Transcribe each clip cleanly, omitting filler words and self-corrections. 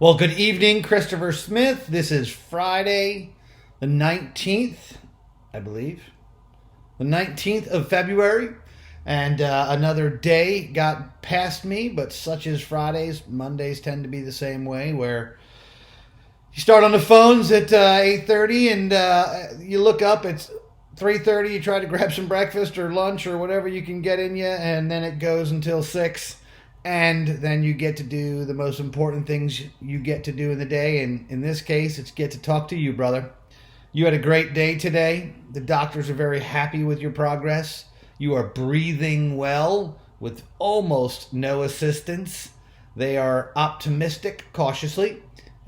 Well, good evening, Christopher Smith. This is Friday, the 19th, I believe. The 19th of February. And another day got past me, but such is Fridays. Mondays tend to be the same way, where you start on the phones at 8:30 and you look up, it's 3:30, you try to grab some breakfast or lunch or whatever you can get in you, and then it goes until 6. And then you get to do the most important things you get to do in the day. And in this case, it's get to talk to you, brother. You had a great day today. The doctors are very happy with your progress. You are breathing well with almost no assistance. They are optimistic, cautiously.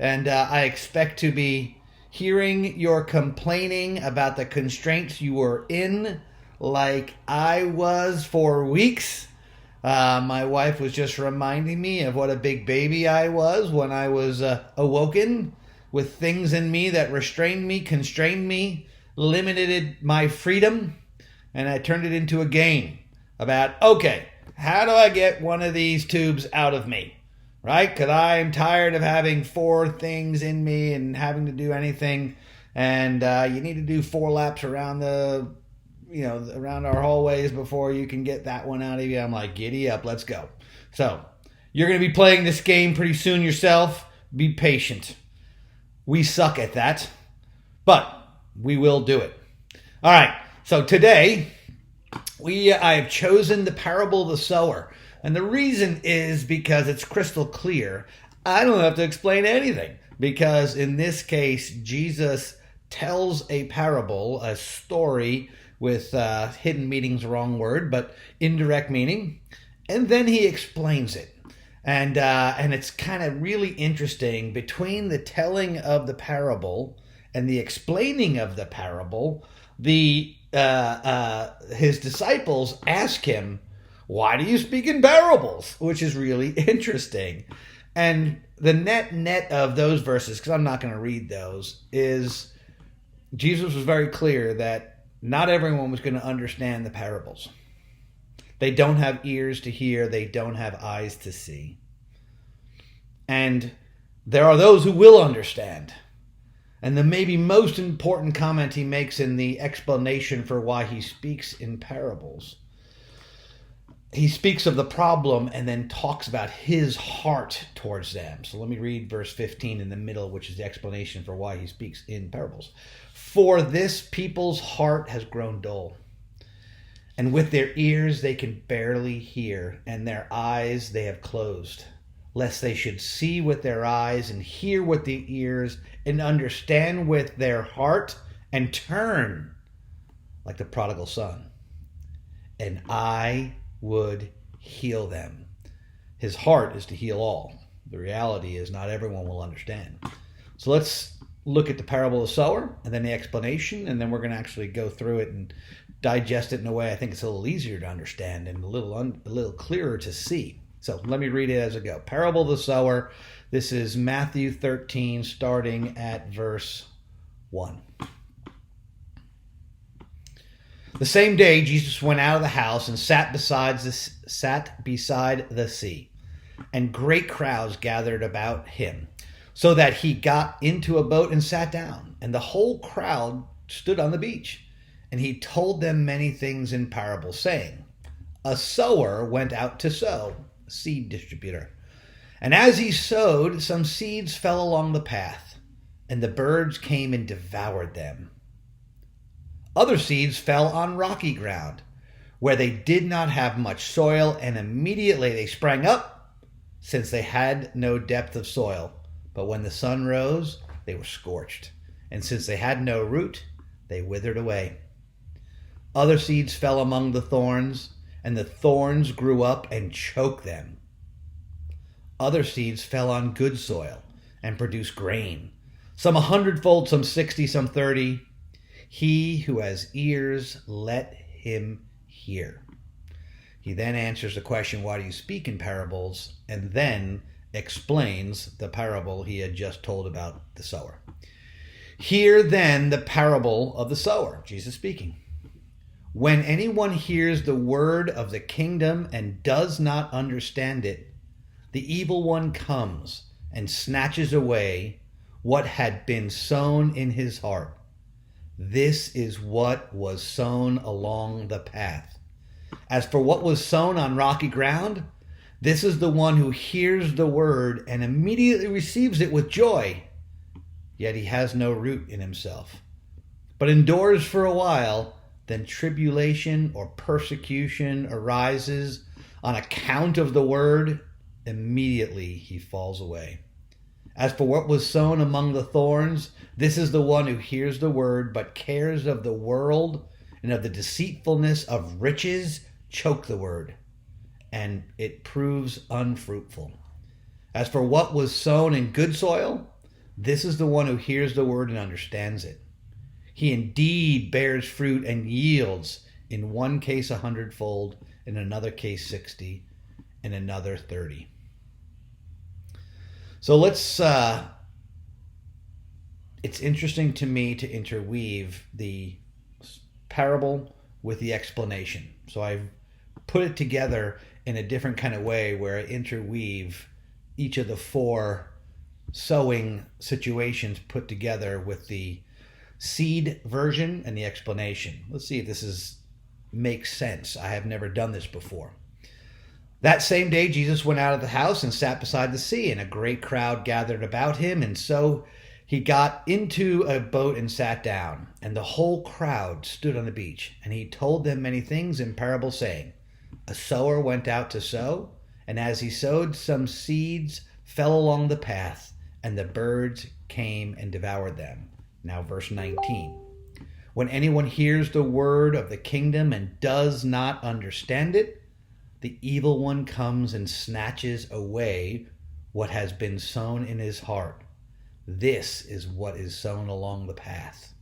And I expect to be hearing your complaining about the constraints you were in like I was for weeks. My wife was just reminding me of what a big baby I was when I was awoken with things in me that restrained me, constrained me, limited my freedom, and I turned it into a game about, okay, how do I get one of these tubes out of me, right? Because I'm tired of having 4 things in me and having to do anything, and you need to do 4 laps around around our hallways before you can get that one out of you. I'm like, giddy up, let's go. So, you're going to be playing this game pretty soon yourself. Be patient. We suck at that, but we will do it. All right, so today, I have chosen the parable of the sower. And the reason is because it's crystal clear. I don't have to explain anything, because in this case, Jesus tells a parable, a story, with hidden meaning's the wrong word, but indirect meaning, and then he explains it. And it's kind of really interesting between the telling of the parable and the explaining of the parable. His disciples ask him, "Why do you speak in parables?" Which is really interesting. And the net of those verses, because I'm not going to read those, is Jesus was very clear that not everyone was going to understand the parables. They don't have ears to hear. They don't have eyes to see. And there are those who will understand. And the maybe most important comment he makes in the explanation for why he speaks in parables, he speaks of the problem and then talks about his heart towards them. So let me read verse 15 in the middle, which is the explanation for why he speaks in parables. "For this people's heart has grown dull, and with their ears they can barely hear, and their eyes they have closed, lest they should see with their eyes and hear with their ears and understand with their heart and turn like the prodigal son, and I would heal them." His heart is to heal all. The reality is not everyone will understand. So let's look at the parable of the sower and then the explanation, and then we're going to actually go through it and digest it in a way I think it's a little easier to understand and a little clearer to see. So let me read it as I go. Parable of the sower. This is Matthew 13, starting at verse 1. "The same day Jesus went out of the house and sat beside the sea, and great crowds gathered about him, so that he got into a boat and sat down, and the whole crowd stood on the beach. And he told them many things in parables, saying, A sower went out to sow," seed distributor. "And as he sowed, some seeds fell along the path, and the birds came and devoured them. Other seeds fell on rocky ground, where they did not have much soil, and immediately they sprang up, since they had no depth of soil. But when the sun rose, they were scorched, and since they had no root, they withered away. Other seeds fell among the thorns, and the thorns grew up and choked them. Other seeds fell on good soil and produced grain, some 100-fold, some 60, some 30. He who has ears, let him hear." He then answers the question, "Why do you speak in parables?" and then explains the parable he had just told about the sower. "Hear then the parable of the sower," Jesus speaking. "When anyone hears the word of the kingdom and does not understand it, the evil one comes and snatches away what had been sown in his heart. This is what was sown along the path. As for what was sown on rocky ground, this is the one who hears the word and immediately receives it with joy. Yet he has no root in himself, but endures for a while. Then tribulation or persecution arises on account of the word. Immediately he falls away. As for what was sown among the thorns, this is the one who hears the word, but cares of the world and of the deceitfulness of riches choke the word, and it proves unfruitful. As for what was sown in good soil, this is the one who hears the word and understands it. He indeed bears fruit and yields, in one case 100-fold, in another case 60, in another 30. So it's interesting to me to interweave the parable with the explanation. So I've put it together in a different kind of way where I interweave each of the four sowing situations put together with the seed version and the explanation. Let's see if this makes sense. I have never done this before. That same day, Jesus went out of the house and sat beside the sea, and a great crowd gathered about him. And so he got into a boat and sat down, and the whole crowd stood on the beach. And he told them many things in parables, saying, a sower went out to sow, and as he sowed, some seeds fell along the path, and the birds came and devoured them. Now verse 19. When anyone hears the word of the kingdom and does not understand it, the evil one comes and snatches away what has been sown in his heart. This is what is sown along the path.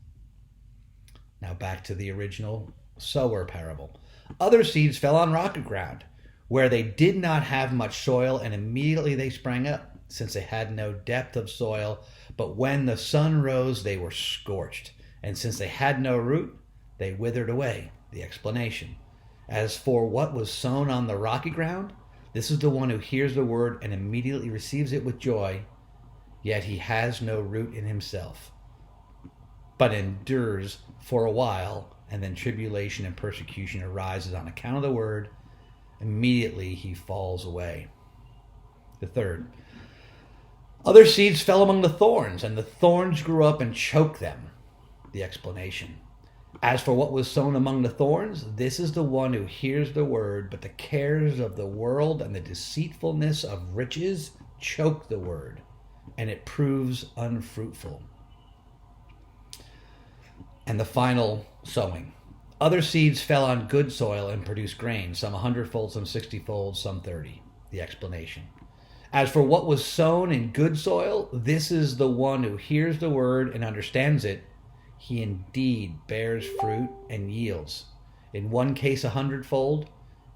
Now back to the original sower parable. Other seeds fell on rocky ground, where they did not have much soil, and immediately they sprang up, since they had no depth of soil. But when the sun rose, they were scorched, and since they had no root, they withered away. The explanation. As for what was sown on the rocky ground, this is the one who hears the word and immediately receives it with joy, yet he has no root in himself, but endures for a while, and then tribulation and persecution arises on account of the word. Immediately he falls away. The third. Other seeds fell among the thorns, and the thorns grew up and choked them. The explanation. As for what was sown among the thorns, this is the one who hears the word, but the cares of the world and the deceitfulness of riches choke the word, and it proves unfruitful. And the final sowing. Other seeds fell on good soil and produced grain, some 100-fold, some 60-fold, some 30. The explanation. As for what was sown in good soil, this is the one who hears the word and understands it. He indeed bears fruit and yields, in one case 100-fold,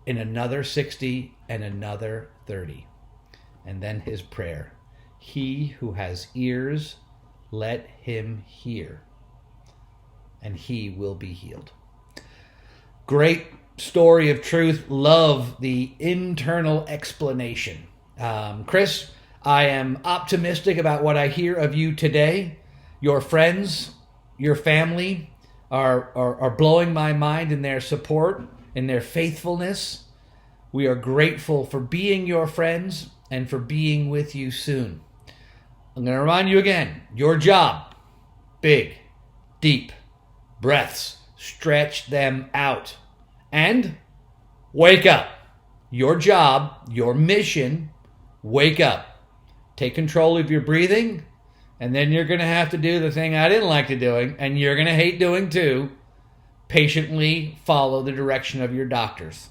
in another 60, and another 30. And then his prayer. He who has ears, let him hear, and he will be healed. Great story of truth. Love the internal explanation. Chris, I am optimistic about what I hear of you today. Your friends, your family are blowing my mind in their support, in their faithfulness. We are grateful for being your friends and for being with you soon. I'm going to remind you again, your job, big, deep breaths, stretch them out, and wake up. Your job, your mission, wake up. Take control of your breathing, and then you're going to have to do the thing I didn't like to doing, and you're going to hate doing too. Patiently follow the direction of your doctors.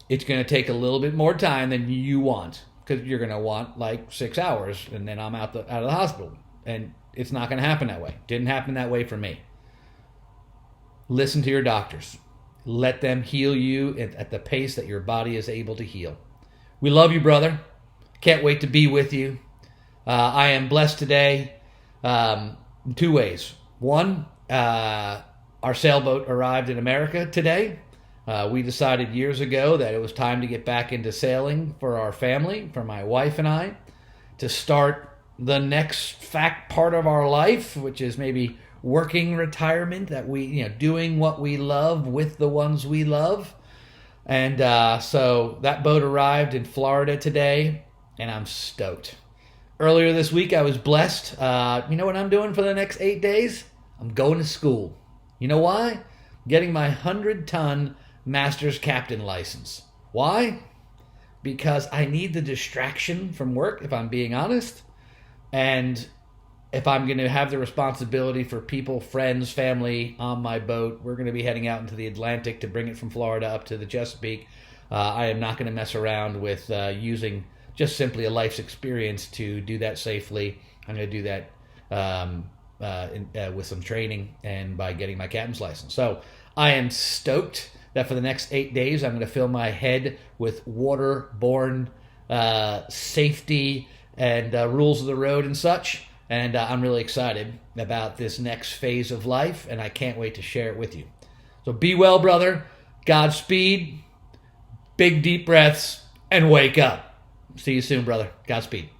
It's going to take a little bit more time than you want, because you're going to want like 6 hours, and then I'm out of the hospital. And it's not going to happen that way. Didn't happen that way for me. Listen to your doctors. Let them heal you at the pace that your body is able to heal. We love you, brother. Can't wait to be with you. I am blessed today in 2 ways. One, our sailboat arrived in America today. We decided years ago that it was time to get back into sailing for our family, for my wife and I. to start the next part of our life, which is maybe working retirement, that doing what we love with the ones we love. And so that boat arrived in Florida today, and I'm stoked. Earlier this week, I was blessed. You know what I'm doing for the next 8 days? I'm going to school. You know why? Getting my 100-ton master's captain license. Why? Because I need the distraction from work, if I'm being honest. And if I'm going to have the responsibility for people, friends, family on my boat, we're going to be heading out into the Atlantic to bring it from Florida up to the Chesapeake. I am not going to mess around with using just simply a life's experience to do that safely. I'm going to do that with some training and by getting my captain's license. So I am stoked that for the next 8 days, I'm going to fill my head with waterborne safety and rules of the road and such. And I'm really excited about this next phase of life, and I can't wait to share it with you. So be well, brother. Godspeed. Big deep breaths, and wake up. See you soon, brother. Godspeed.